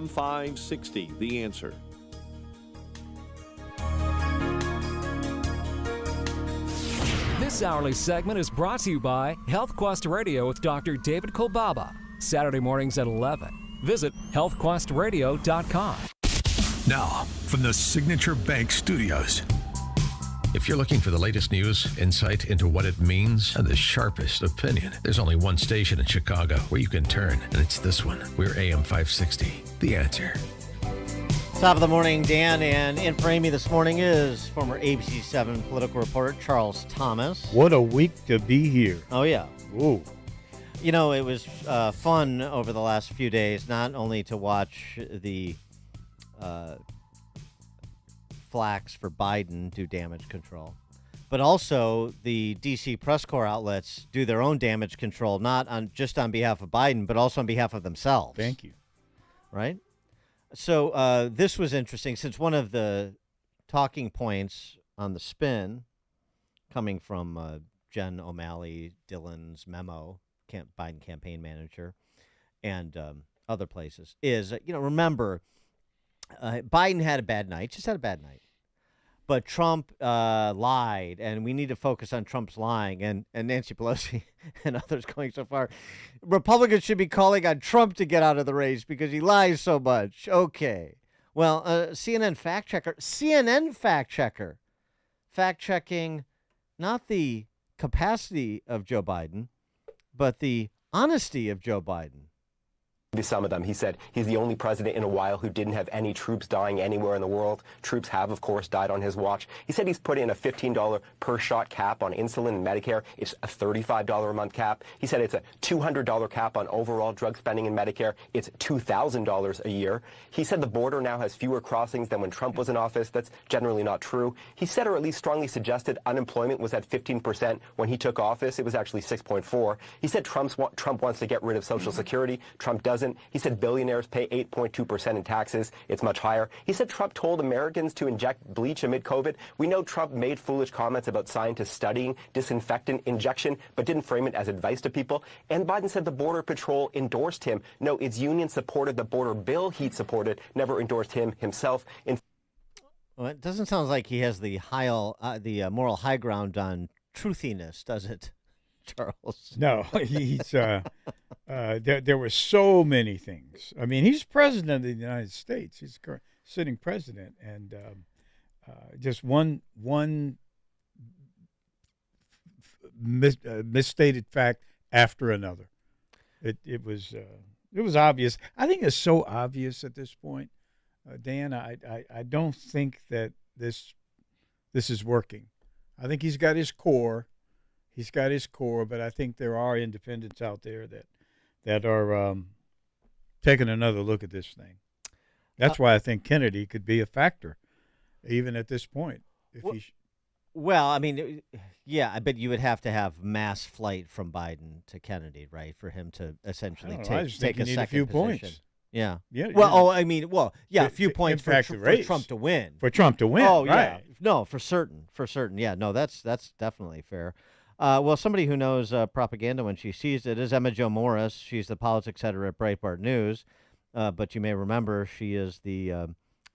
560, The Answer. This hourly segment is brought to you by Health Quest Radio with Dr. David Kolbaba. Saturday mornings at 11. Visit healthquestradio.com. Now, from the Signature Bank Studios. If you're looking for the latest news, insight into what it means, and the sharpest opinion, there's only one station in Chicago where you can turn, and it's this one. We're AM 560, The Answer. Top of the morning, Dan, and in for Amy this morning is former ABC7 political reporter Charles Thomas. What a week to be here. Oh, yeah. Ooh. You know, it was fun over the last few days, not only to watch the flax for Biden do damage control, but also the D.C. press corps outlets do their own damage control, not just on behalf of Biden, but also on behalf of themselves. Thank you. Right? So this was interesting, since one of the talking points on the spin coming from Jen O'Malley Dillon's memo, Biden campaign manager, and other places, is, remember, Biden had a bad night, just had a bad night. But Trump lied, and we need to focus on Trump's lying. And Nancy Pelosi and others going so far, Republicans should be calling on Trump to get out of the race because he lies so much. Okay. Well, CNN fact checker, fact-checking not the capacity of Joe Biden, but the honesty of Joe Biden. To some of them, he said he's the only president in a while who didn't have any troops dying anywhere in the world. Troops have, of course, died on his watch. He said he's put in a $15 per shot cap on insulin and Medicare. It's a $35 a month cap. He said it's a $200 cap on overall drug spending in Medicare. It's $2,000 a year. He said the border now has fewer crossings than when Trump was in office. That's generally not true. He said, or at least strongly suggested, unemployment was at 15% when he took office. It was actually 6.4. He said Trump wants to get rid of Social Security. Trump doesn't. He said billionaires pay 8.2% in taxes. It's much higher. He said Trump told Americans to inject bleach amid COVID. We know Trump made foolish comments about scientists studying disinfectant injection, but didn't frame it as advice to people. And Biden said the Border Patrol endorsed him. No, its union supported the border bill he supported, never endorsed him himself. Well, it doesn't sound like he has the moral high ground on truthiness, does it, Charles? No, he's there were so many things. I mean, he's president of the United States. He's sitting president, and just one misstated fact after another. It was obvious. I think it's so obvious at this point, Dan. I don't think that this is working. I think he's got his core. He's got his core, but I think there are independents out there that are taking another look at this thing. That's why I think Kennedy could be a factor, even at this point. Well, I mean, yeah, I bet you would have to have mass flight from Biden to Kennedy, right, for him to essentially take a second few position. Points. Yeah. Yeah. Well, a few points for Trump to win. For Trump to win. Oh, right. yeah. No, for certain. Yeah. No, that's definitely fair. Well, somebody who knows propaganda when she sees it is Emma Jo Morris. She's the politics editor at Breitbart News. But you may remember she is the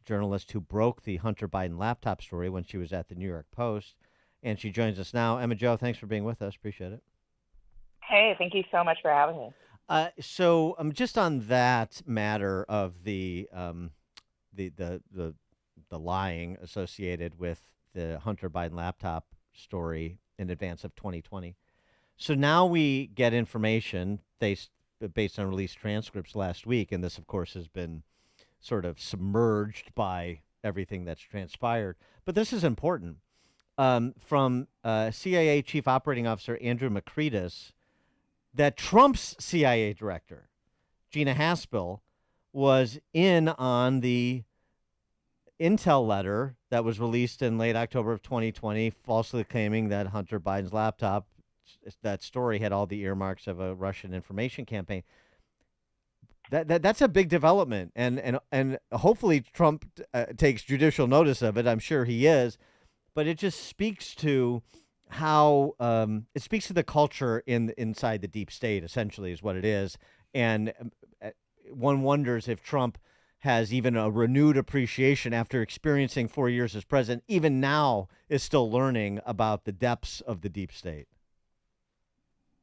journalist who broke the Hunter Biden laptop story when she was at the New York Post. And she joins us now. Emma Jo, thanks for being with us. Appreciate it. Hey, thank you so much for having me. So just on that matter of the lying associated with the Hunter Biden laptop story in advance of 2020. So now we get information based on released transcripts last week, and this, of course, has been sort of submerged by everything that's transpired. But this is important. From CIA Chief Operating Officer Andrew McCreadis, that Trump's CIA director, Gina Haspel, was in on the intel letter that was released in late October of 2020, falsely claiming that Hunter Biden's laptop, that story had all the earmarks of a Russian information campaign. That's a big development, and hopefully Trump takes judicial notice of it. I'm sure he is, but it just speaks to how it speaks to the culture inside the deep state. Essentially, is what it is, and one wonders if Trump has even a renewed appreciation after experiencing 4 years as president, even now is still learning about the depths of the deep state.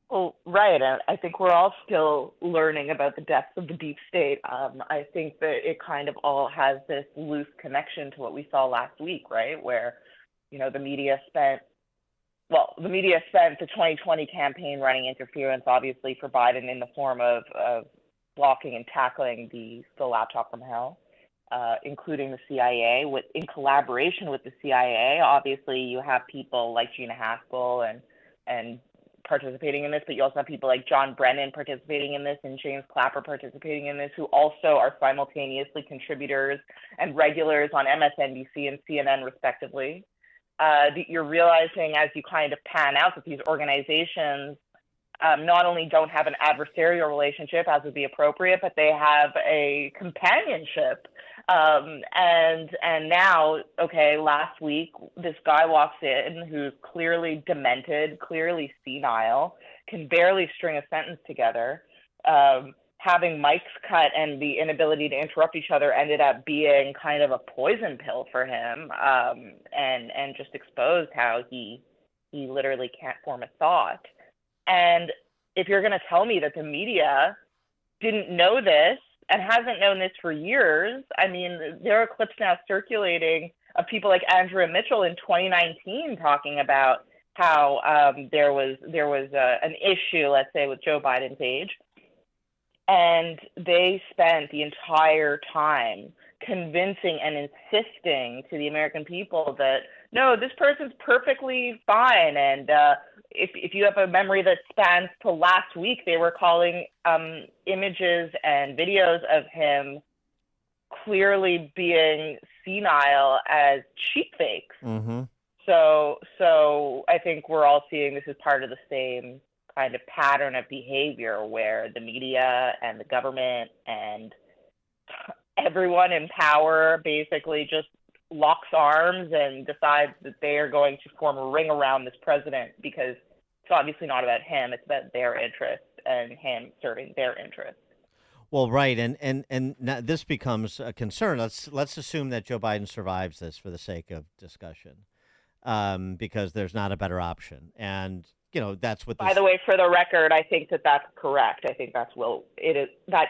Well, right. I think we're all still learning about the depths of the deep state. I think that it kind of all has this loose connection to what we saw last week, right? Where, the media spent the 2020 campaign running interference, obviously, for Biden in the form of blocking and tackling the laptop from hell, including the CIA, in collaboration with the CIA. Obviously, you have people like Gina Haspel and participating in this, but you also have people like John Brennan participating in this and James Clapper participating in this, who also are simultaneously contributors and regulars on MSNBC and CNN, respectively. You're realizing as you kind of pan out that these organizations not only don't have an adversarial relationship, as would be appropriate, but they have a companionship. And now, last week, this guy walks in who's clearly demented, clearly senile, can barely string a sentence together. Having mics cut and the inability to interrupt each other ended up being kind of a poison pill for him, and just exposed how he literally can't form a thought. And if you're going to tell me that the media didn't know this and hasn't known this for years, I mean, there are clips now circulating of people like Andrea Mitchell in 2019 talking about how there was an issue, let's say, with Joe Biden's age. And they spent the entire time convincing and insisting to the American people that, no, this person's perfectly fine. And if you have a memory that spans to last week, they were calling images and videos of him clearly being senile as cheap fakes. Mm-hmm. So I think we're all seeing this as part of the same kind of pattern of behavior where the media and the government and everyone in power basically just locks arms and decides that they are going to form a ring around this president, because it's obviously not about him, it's about their interests and him serving their interests. Well, right, and now this becomes a concern. Let's assume that Joe Biden survives this for the sake of discussion, because there's not a better option, and that's what. By the way, for the record, I think that's correct. I think that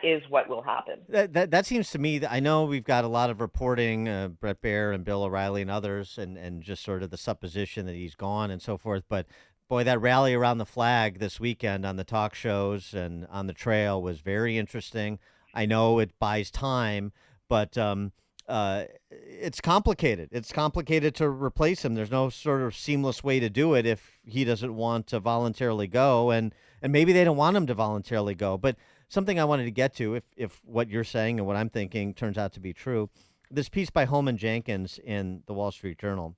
is what will happen. That seems to me. I know we've got a lot of reporting, Brett Baer and Bill O'Reilly and others, and just sort of the supposition that he's gone and so forth. But boy, that rally around the flag this weekend on the talk shows and on the trail was very interesting. I know it buys time, but it's complicated. It's complicated to replace him. There's no sort of seamless way to do it if he doesn't want to voluntarily go, and maybe they don't want him to voluntarily go. But something I wanted to get to, if what you're saying and what I'm thinking turns out to be true, this piece by Holman Jenkins in the Wall Street Journal.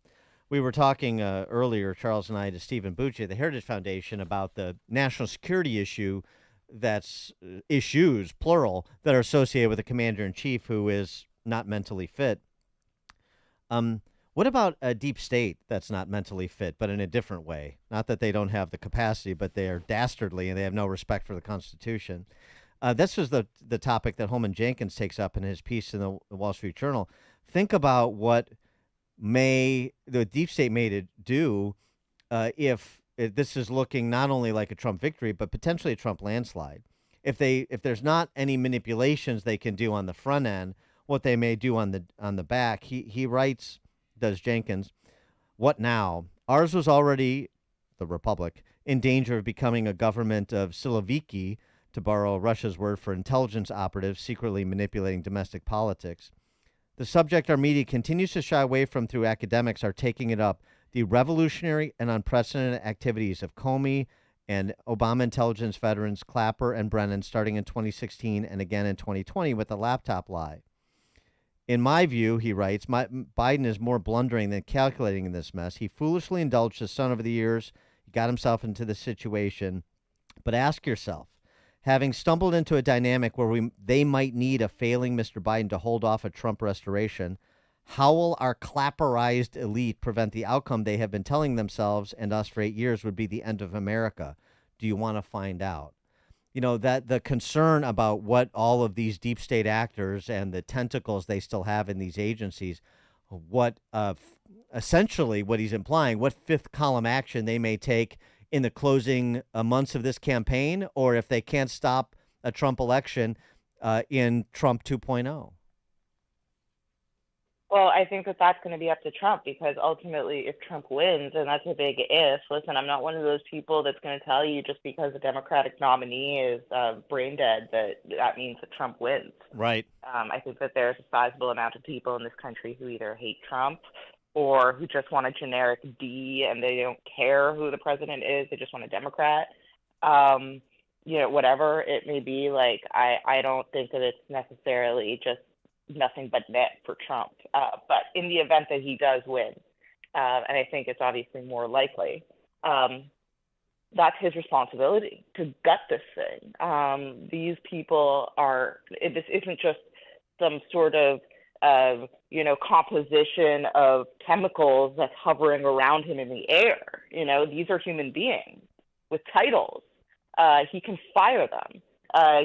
We were talking earlier, Charles and I, to Stephen Bucci, the Heritage Foundation, about the national security issues, plural, that are associated with a commander-in-chief who is not mentally fit. What about a deep state that's not mentally fit, but in a different way? Not that they don't have the capacity, but they are dastardly and they have no respect for the Constitution. This was the topic that Holman Jenkins takes up in his piece in the Wall Street Journal. Think about what the deep state may do if this is looking not only like a Trump victory, but potentially a Trump landslide. If there's not any manipulations they can do on the front end, what they may do on the back. He writes, does Jenkins, what now? Ours was already, the Republic, in danger of becoming a government of Siloviki, to borrow Russia's word for intelligence operatives secretly manipulating domestic politics. The subject our media continues to shy away from through academics are taking it up. The revolutionary and unprecedented activities of Comey and Obama intelligence veterans Clapper and Brennan starting in 2016 and again in 2020 with the laptop lie. In my view, he writes, Biden is more blundering than calculating in this mess. He foolishly indulged his son over the years. He got himself into this situation. But ask yourself, having stumbled into a dynamic where they might need a failing Mr. Biden to hold off a Trump restoration, how will our clapperized elite prevent the outcome they have been telling themselves and us for 8 years would be the end of America? Do you want to find out? that the concern about what all of these deep state actors and the tentacles they still have in these agencies, what essentially what he's implying, what fifth column action they may take in the closing months of this campaign, or if they can't stop a Trump election in Trump 2.0. Well, I think that that's going to be up to Trump, because ultimately, if Trump wins, and that's a big if, listen, I'm not one of those people that's going to tell you just because the Democratic nominee is brain dead that means that Trump wins. Right. I think that there's a sizable amount of people in this country who either hate Trump or who just want a generic D, and they don't care who the president is. They just want a Democrat. Whatever it may be, like, I don't think that it's necessarily just nothing but net for Trump. But in the event that he does win, and I think it's obviously more likely, that's his responsibility to gut this thing. These people this isn't just some sort of, composition of chemicals that's hovering around him in the air. These are human beings with titles. He can fire them.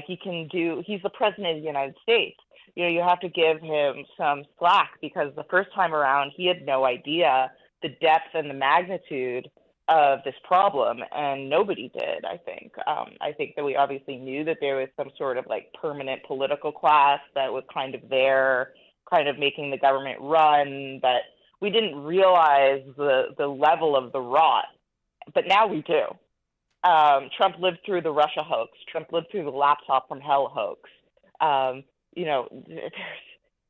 He's the president of the United States. You have to give him some slack, because the first time around, he had no idea the depth and the magnitude of this problem, and nobody did, I think. I think that we obviously knew that there was some sort of like permanent political class that was kind of there, kind of making the government run, but we didn't realize the level of the rot. But now we do. Trump lived through the Russia hoax. Trump lived through the laptop from hell hoax.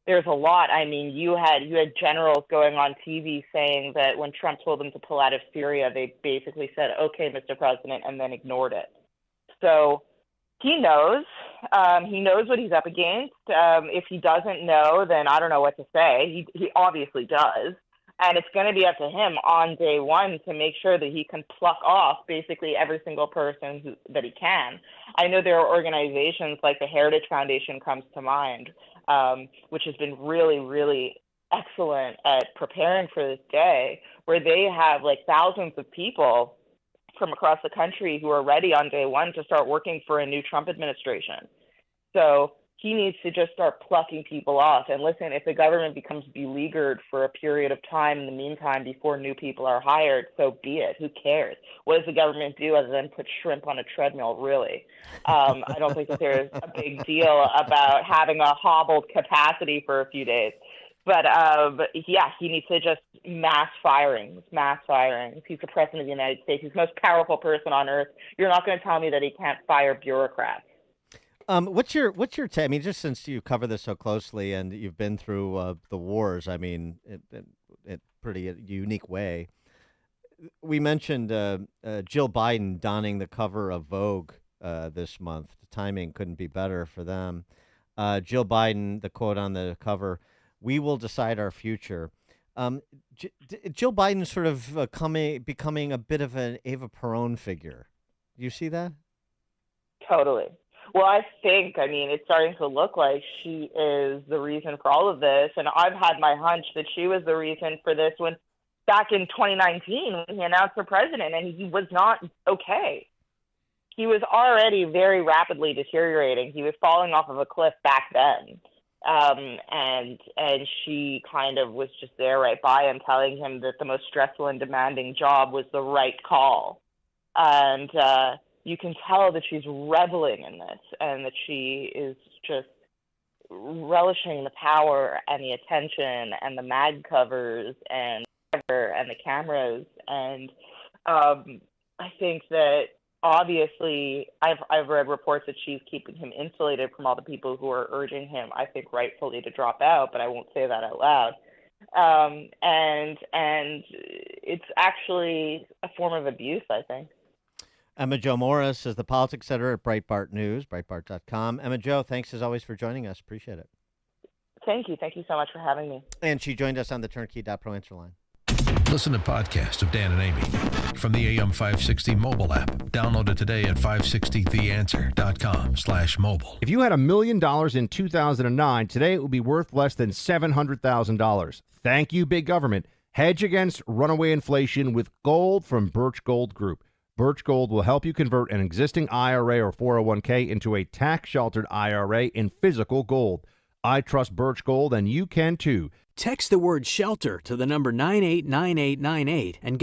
There's a lot. I mean, you had generals going on TV saying that when Trump told them to pull out of Syria, they basically said, "Okay, Mr. President," and then ignored it. So he knows. He knows what he's up against. If he doesn't know, then I don't know what to say. He obviously does. And it's going to be up to him on day one to make sure that he can pluck off basically every single person that he can. I know there are organizations like the Heritage Foundation comes to mind, which has been really, really excellent at preparing for this day, where they have like thousands of people from across the country who are ready on day one to start working for a new Trump administration. So he needs to just start plucking people off. And listen, if the government becomes beleaguered for a period of time in the meantime before new people are hired, so be it. Who cares? What does the government do other than put shrimp on a treadmill, really? I don't think that there's a big deal about having a hobbled capacity for a few days. But yeah, he needs to just mass firings. He's the president of the United States. He's the most powerful person on earth. You're not going to tell me that he can't fire bureaucrats. What's your take? I mean, just since you cover this so closely and you've been through the wars, I mean, in pretty unique way. We mentioned Jill Biden donning the cover of Vogue this month. The timing couldn't be better for them. Jill Biden, the quote on the cover, "We will decide our future." Jill Biden sort of becoming a bit of an Eva Peron figure. Do you see that? Totally. Well, I mean, it's starting to look like she is the reason for all of this. And I've had my hunch that she was the reason for this when back in 2019, when he announced for president, and he was not okay. He was already very rapidly deteriorating. He was falling off of a cliff back then. And she kind of was just there right by him, telling him that the most stressful and demanding job was the right call. And, you can tell that she's reveling in this, and that she is just relishing the power and the attention and the mag covers and the cameras. And I think that obviously I've read reports that she's keeping him insulated from all the people who are urging him, I think rightfully, to drop out, but I won't say that out loud. And it's actually a form of abuse, I think. Emma Jo Morris is the politics editor at Breitbart News, Breitbart.com. Emma Jo, thanks as always for joining us. Appreciate it. Thank you. Thank you so much for having me. And she joined us on the Turnkey.pro answer line. Listen to podcasts of Dan and Amy from the AM 560 mobile app. Download it today at 560theanswer.com/mobile. If you had $1 million in 2009, today it would be worth less than $700,000. Thank you, big government. Hedge against runaway inflation with gold from Birch Gold Group. Birch Gold will help you convert an existing IRA or 401k into a tax-sheltered IRA in physical gold. I trust Birch Gold, and you can too. Text the word SHELTER to the number 989898 and get